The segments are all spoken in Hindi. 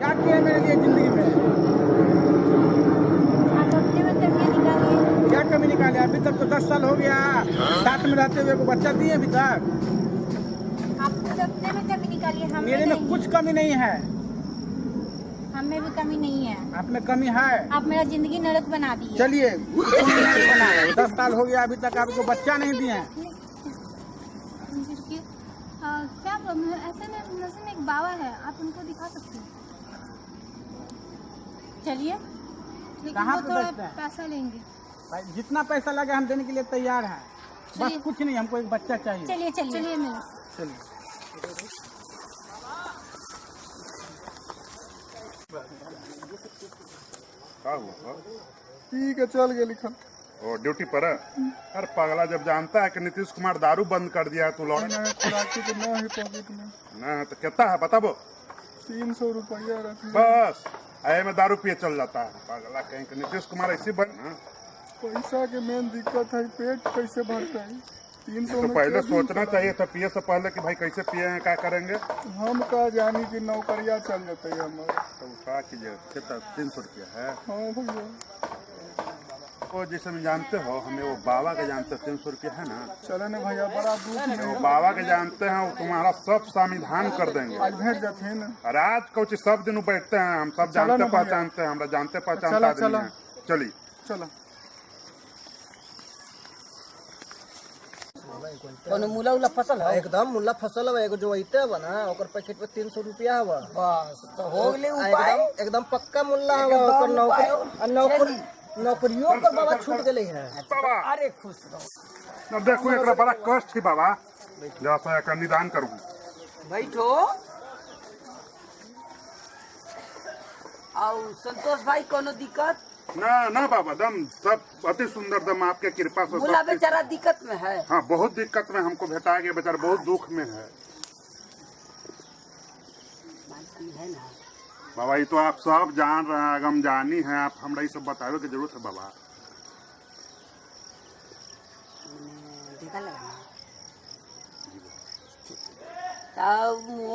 क्या किया मेरे लिए जिंदगी में? क्या कमी निकाले? अभी तक तो 10 साल हो गया साथ में रहते हुए, को बच्चा दिए अभी तक। में कमी निकाली है, मेरे में कुछ कमी नहीं है। हमें भी कमी नहीं है। आप में कमी है। आप मेरा जिंदगी नरक बना दी। चलिए 10 साल हो गया अभी तक आपको बच्चा नहीं दिए। क्या प्रॉब्लम है? ऐसे में नजर में एक बाबा है, आप उनको दिखा सकते हैं। चलिए, लेकिन कहाँ वो पे थोड़ा बैठते हैं? पैसा लेंगे। भाई जितना पैसा लगे हम देने के लिए तैयार हैं। बस कुछ नहीं, हमको एक बच्चा चाहिए। चलिए चलिए चलिए मेरे चलिए। ठीक है, चल गए लिखल। ओ ड्यूटी पर है? अरे पगला, जब जानता है कि नीतीश कुमार दारू बंद कर दिया है तू लौट खुराकी तो न है पॉकेट में। ना तो कितना है बताबो। 300 रुपया रख। बस ऐ में दारू पिए चल जाता है पगला। कहीं कि नीतीश कुमार ऐसी बन पैसा के मेन दिक्कत है, पेट कैसे भरता है? 300 तो में पहले क्या सोचना चाहिए था पिए से पहले कि भाई कैसे पिए हैं, क्या करेंगे। हम का जानी कि नौकरिया चल जाते है हमारे। तो क्या कीजिए, कितना 300 रुपया है। हाँ भैया, वो जैसे में जानते हो, हमें वो बाबा के जानते हो 300 रुपया है ना। चले न भैया, बड़ा दुख वो है। बाबा के जानते हैं, वो तुम्हारा सब संविधान कर देंगे। आज भेज जाते हैं ना। और आज कुछ सब दिन बैठते हैं, हम सब चलो जानते ना भैया। पहचानते हैं, हमरा जानते पहचानते चलो, आदमी चलो। हैं। चलिए चलो। कोनो मूला उला फसल है? एकदम मूला फसल है। एगो जो ऐते है ना, ओकर पैकेट पे 300 रुपया है। बस तो हो गले उपाय। एकदम पक्का मूला है। ओकर नौकरियों पर बाबा छूट गए है। बाबा, अरे खुश रहो। अब देखो एक बड़ा कष्ट थी बाबा, जैसा एक निदान करूँ। बैठो। और संतोष भाई कोनो दिक्कत? ना ना बाबा, दम सब अति सुंदर, दम आपके कृपा से मूला सब चीज- बेचारा दिक्कत में है। हाँ, बहुत दिक्कत में हमको भेटा गया बेचारा, बहुत दुख में है बाबा। ये तो आप सब जान रहे हैं, अगम जानी है आप, हमरा ये सब बतावे की जरूरत है बाबा।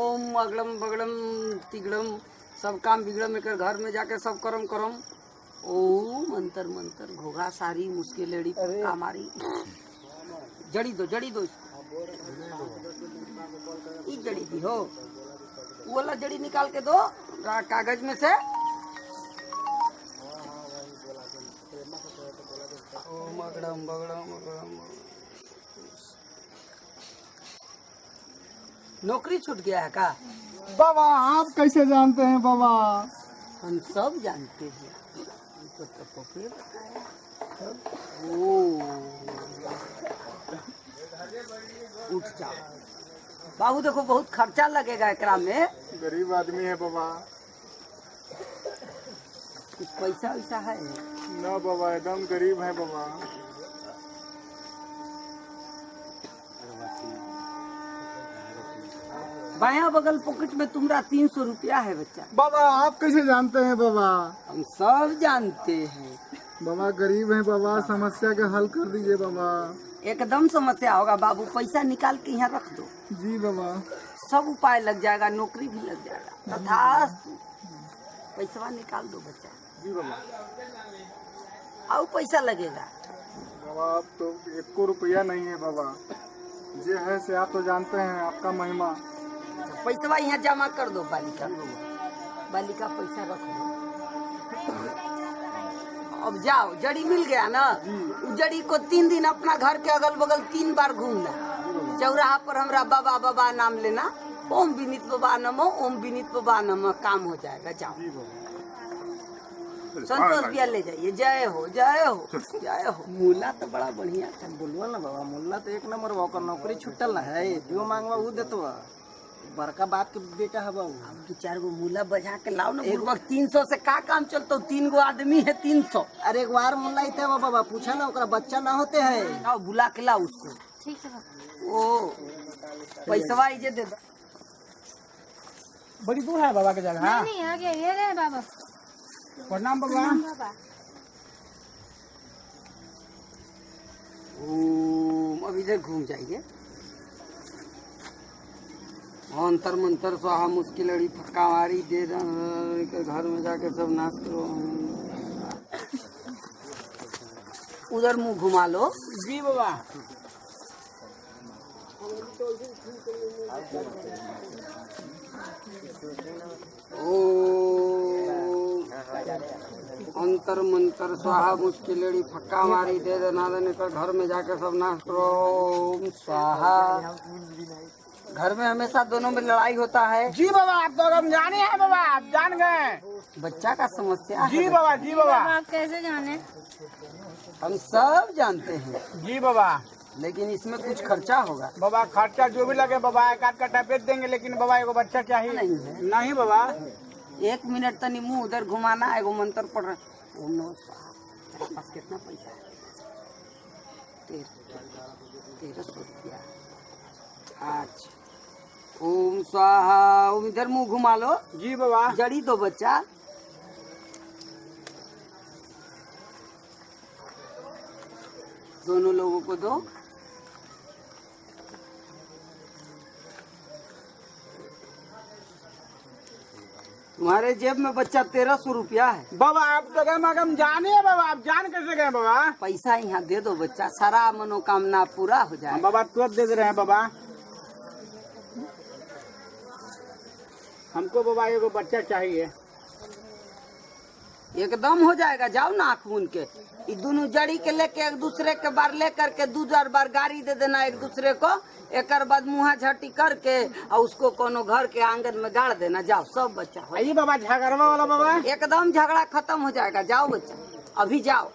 ओम अगड़म बगड़म तिगड़म सब काम बिगड़म, एक घर में जाके सब करम करम। ओ मंतर मंतर घोघा सारी मुश्किल लेड़ी कामारी। जड़ी दो इसको। ई जड़ी दी हो, वो वाला जड़ी निकाल के दो कागज में से। ओम अगड़म बगड़म अगड़म। नौकरी छूट गया है का? बाबा आप कैसे जानते हैं बाबा? हम सब जानते हैं, तो पपे बताया। ओ उठ जाओ बाबू, देखो बहुत खर्चा लगेगा एकरा में। गरीब आदमी है बाबा। कुछ पैसा वैसा है? ना बाबा, एकदम गरीब है बाबा। बाया बगल पॉकेट में तुम्हारा 300 रुपया है बच्चा। बाबा आप कैसे जानते हैं बाबा? हम सब जानते हैं। बाबा गरीब है बाबा, समस्या का हल कर दीजिए बाबा। एकदम समस्या होगा बाबू, पैसा निकाल के यहाँ रख दो। जी बाबा। सब उपाय लग जाएगा, नौकरी भी लग जाएगा। तथास्तु, पैसा निकाल दो बच्चा। जी बाबा। और पैसा लगेगा? बाबा आप तो 1 रुपया नहीं है बाबा। जे है से आप तो जानते हैं, आपका महिमा। पैसा यहाँ जमा कर दो बालिका। बालिका पैसा रख दो। अब जाओ, जड़ी मिल गया ना। उस जड़ी को 3 दिन अपना घर के अगल बगल 3 बार घूमना। चौराहा पर हमरा बाबा बाबा नाम लेना। ओम विनीत बाबा नमो, ओम विनीत बाबा नमो, काम हो जाएगा। जाओ संतोष भैया ले जाइए। जय हो जय हो जय हो। मूला तो बड़ा बढ़िया था। बोलवा ना बाबा, मुल्ला तो 1 नंबर ओकर नौकरी छुटल ना है। जो मांगवा वो देतवा। बड़का बात के बेटा है बाबू। 2-4 गो मूला बजा के लाओ ना। एक वक्त 300 से का काम चलता? 3 गो आदमी है 300। अरे एक बार मुल्ला इते बाबा, पूछा ना ओकरा बच्चा ना होते है। आओ बुला के लाओ उसको। ठीक है। ओ पैसा इजे दे दो। बड़ी दूर है बाबा के जगह। हाँ? नहीं आ गया, ये गए बाबा। प्रणाम बाबा। बाबा अब इधर घूम जाइए। अंतर मंतर स्वाहा मुश्किल लड़ी फक्का मारी दे के घर में जाके सब नाश करो। उधर मुंह घुमा लो। जी बाबा। ओ अंतर मंतर स्वाहा मुश्किल लड़ी फक्का मारी दे देना देने का घर में जाके सब नाश करो। ओम स्वाहा। घर में हमेशा दोनों में लड़ाई होता है। जी बाबा, आप तो हम जाने हैं बाबा, आप जान गए। बच्चा का समस्या जी बाबा, जी बाबा। आप कैसे जाने? हम सब जानते हैं, जी बाबा। लेकिन इसमें कुछ खर्चा होगा। बाबा खर्चा जो भी लगे बाबा, एक आध का टैबलेट देंगे, लेकिन बाबा एगो बच्चा चाहिए। नहीं है। नहीं बाबा। 1 मिनट तनी मुंह उधर घुमाना, एगो मंत्र पढ़ रहे। ओम नमः स्वाहा। तेरे पास कितना पैसा है? 1300 रुपया। अच्छा, ओम स्वाहा। ओम इधर मुंह घुमा लो। जी बाबा। जड़ी दो बच्चा। दोनों लोगों को दो। तुम्हारे जेब में बच्चा 1300 रुपया है। बाबा आप तो गए मगर हम जाने हैं बाबा, आप जान कैसे गए बाबा? पैसा यहाँ दे दो बच्चा, सारा मनोकामना पूरा हो जाए। बाबा तुरंत दे रहे हैं बाबा। हमको बाबा एगो बच्चा चाहिए। एकदम हो जाएगा। जाओ ना आँख मूंद के। ये दोनों जड़ी के लेके एक दूसरे के बार ले करके 2 बार गाड़ी दे देना एक दूसरे को। एक बाद मुँहा झटी करके और उसको कोनो घर के आंगन में गाड़ देना। जाओ सब बच्चा हो। आइए बाबा, झगड़वा वाला बाबा। एकदम झगड़ा खत्म हो जाएगा। जाओ बच्चा, अभी जाओ।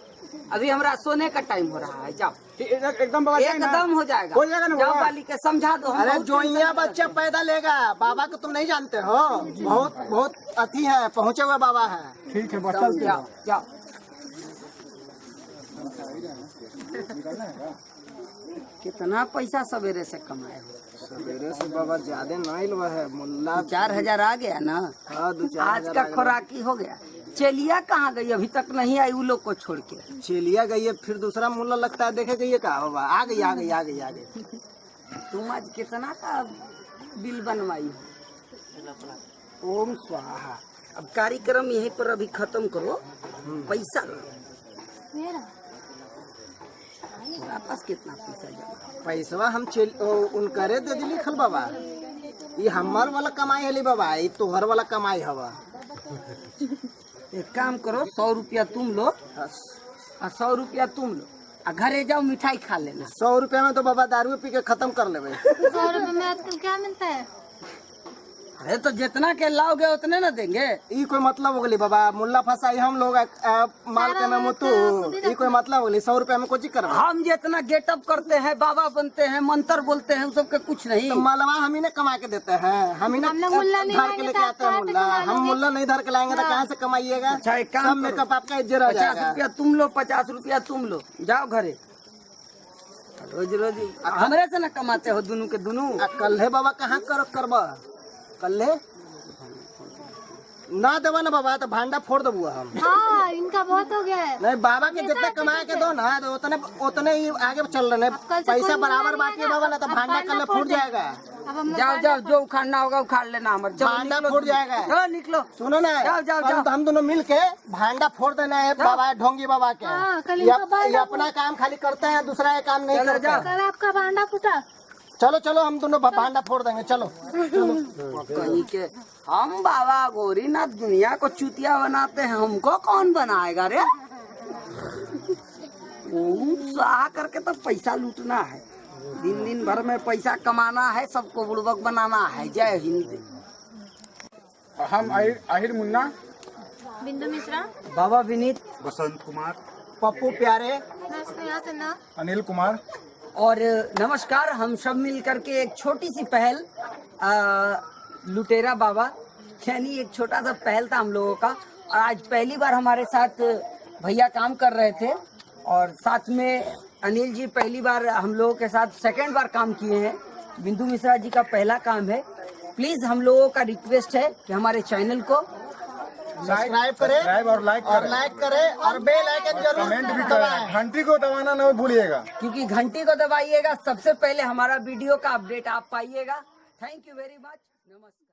अभी हमरा सोने का टाइम हो रहा है। जाओ एकदम बाबा, एकदम हो जाएगा। हो जाएगा ना जाओ बाबा? वाली के समझा दो। हम अरे बहुत जोइया बच्चा पैदा लेगा, बाबा को तुम नहीं जानते हो। बहुत बहुत अति है, पहुँचे हुए बाबा है। ठीक है बस। जाओ जाओ। कितना पैसा सवेरे से कमाए हो? सवेरे से बाबा ज्यादा नहीं लगा है मुल्ला। 4000 आ गया ना। हाँ, 2-4 आज का खुराकी हो गया। चेलिया कहाँ गई? अभी तक नहीं आई वो लोग को छोड़ के। चेलिया गई है, फिर दूसरा मुल्ला लगता है। देखे गई कहा बाबा, आ गई आ गई आ गई आ गई। तुम आज कितना का बिल बनवाई हो? ओम स्वाहा। अब कार्यक्रम यहीं पर अभी खत्म करो। पैसा मेरा वापस कितना पैसा जमा? पैसवा हम उनकरे दे दी लिखल बाबा। ये हमार वाला कमाई है बाबा, ये तोहर वाला कमाई हवा। एक काम करो, 100 रुपया तुम लो और 100 रुपया तुम लो और घरे जाओ मिठाई खा लेना। 100 रुपया में तो बाबा दारू पी के खत्म कर लेवे। 100 रुपए में आजकल क्या मिलता है? अरे तो जितना के लाओगे उतने ना देंगे। ये कोई मतलब हो गई बाबा? मुल्ला फंसाई हम लोग माल के में मुतु। ये कोई मतलब हो गई? 100 रुपया में कुछ करवा। हम जितना गेटअप करते हैं, बाबा बनते हैं, मंत्र बोलते हैं, उस सबके कुछ नहीं। तो मालवा हम ही ने कमा के देते हैं, हम ही ने हम लोग मुल्ला नहीं धर के लेके आते हैं मुल्ला। हम मुल्ला नहीं धर के लाएंगे तो कहाँ से कमाइएगा? अच्छा एक काम सब करो, मेकअप आपका इज्जत रह 50 जाएगा। रुपया तुम लो, 50 रुपया तुम लो, जाओ घरे। रोज रोज हमरे से न कमाते हो दोनों के दोनों। कल है बाबा कहाँ करबा? कल है ना देवा ना बाबा, तो भांडा फोड़ देबू हम। हाँ, इनका बहुत हो गया है। नहीं बाबा के जितने कमा के दो ना, तो उतने ही आगे चल रहे। पैसा बराबर बाकी है बाबा, ना तो भांडा कल फूट जाएगा। अब हम जाओ जाओ, जो उखाड़ना होगा उखाड़ लेना। हमारे भांडा फूट जाएगा। चलो निकलो। सुनो ना, जाओ, जाओ, कल जाओ। तो हम दोनों मिल के भांडा फोड़ देना है बाबा, ढोंगी बाबा के। हाँ, कल ये इनका भांडा अपना काम खाली करते हैं, दूसरा ये काम नहीं चलो, करते जाओ। हैं। कल आपका भांडा फूटा। चलो चलो, हम दोनों भांडा फोड़ देंगे। चलो कहीं के हम बाबा गौरीनाथ दुनिया को चूतिया बनाते हैं, हमको कौन बनाएगा रे? ओम स्वाहा करके तो पैसा लूटना है। दिन दिन भर में पैसा कमाना है, सबको बुड़बक बनाना है। जय हिंद। हम आहिर मुन्ना, बिंदु मिश्रा, बाबा विनीत बसंत कुमार, पप्पू प्यारे, यहाँ से ना अनिल कुमार। और नमस्कार। हम सब मिल करके एक छोटी सी पहल, लुटेरा बाबा, यानी एक छोटा सा पहल था हम लोगों का। और आज पहली बार हमारे साथ भैया काम कर रहे थे, और साथ में अनिल जी पहली बार हम लोगों के साथ सेकंड बार काम किए हैं। बिंदु मिश्रा जी का पहला काम है। प्लीज हम लोगों का रिक्वेस्ट है कि हमारे चैनल को सब्सक्राइब करें और लाइक करें और बेल आइकन जरूर कमेंट भी दबाएं। करें, घंटी को दबाना ना भूलिएगा। क्योंकि घंटी को दबाइएगा, सबसे पहले हमारा वीडियो का अपडेट आप पाइएगा। थैंक यू वेरी मच, नमस्कार।